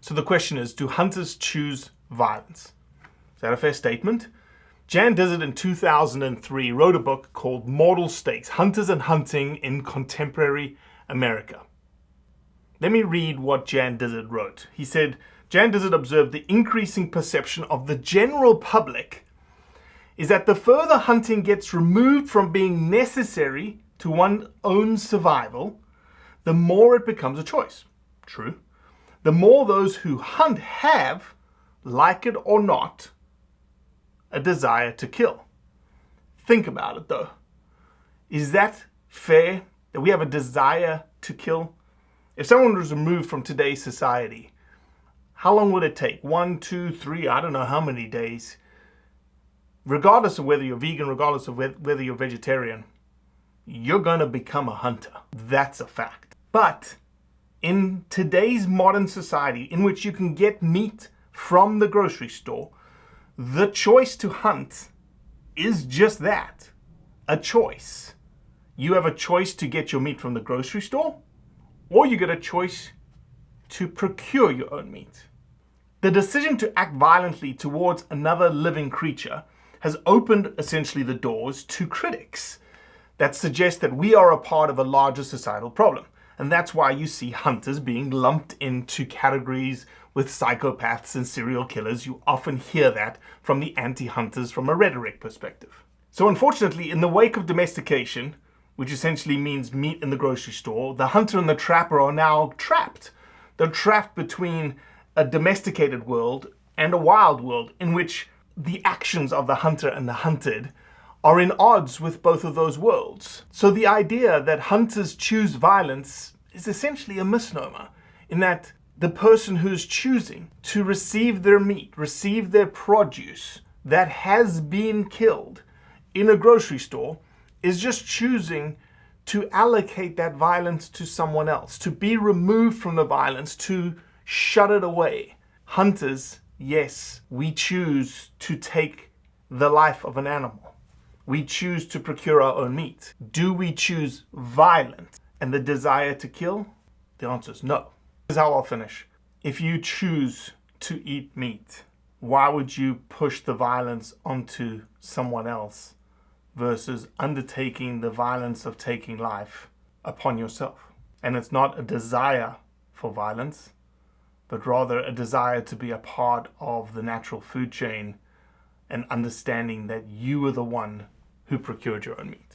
So the question is, do hunters choose violence? Is that a fair statement? Jan Dizzard in 2003 wrote a book called Mortal Stakes: Hunters and Hunting in Contemporary America. Let me read what Jan Dizzard wrote. He said, Jan Dizzard observed the increasing perception of the general public is that the further hunting gets removed from being necessary to one's own survival, the more it becomes a choice. True. The more those who hunt have, like it or not, a desire to kill. Think about it though. Is that fair that we have a desire to kill? If someone was removed from today's society, how long would it take? 1, 2, 3, I don't know how many days. Regardless of whether you're vegan, regardless of whether you're vegetarian, you're going to become a hunter. That's a fact. But in today's modern society, in which you can get meat from the grocery store, the choice to hunt is just that, a choice. You have a choice to get your meat from the grocery store, or you get a choice to procure your own meat. The decision to act violently towards another living creature has opened essentially the doors to critics that suggest that we are a part of a larger societal problem. And that's why you see hunters being lumped into categories with psychopaths and serial killers. You often hear that from the anti-hunters from a rhetoric perspective. So unfortunately, in the wake of domestication, which essentially means meat in the grocery store, the hunter and the trapper are now trapped. They're trapped between a domesticated world and a wild world in which the actions of the hunter and the hunted are in odds with both of those worlds. So the idea that hunters choose violence is essentially a misnomer, in that the person who's choosing to receive their meat, receive their produce that has been killed in a grocery store, is just choosing to allocate that violence to someone else, to be removed from the violence, to shut it away. Hunters, yes, we choose to take the life of an animal. We choose to procure our own meat. Do we choose violence and the desire to kill? The answer is no. Here's how I'll finish. If you choose to eat meat, why would you push the violence onto someone else versus undertaking the violence of taking life upon yourself? And it's not a desire for violence, but rather a desire to be a part of the natural food chain and understanding that you are the one who procured your own meat.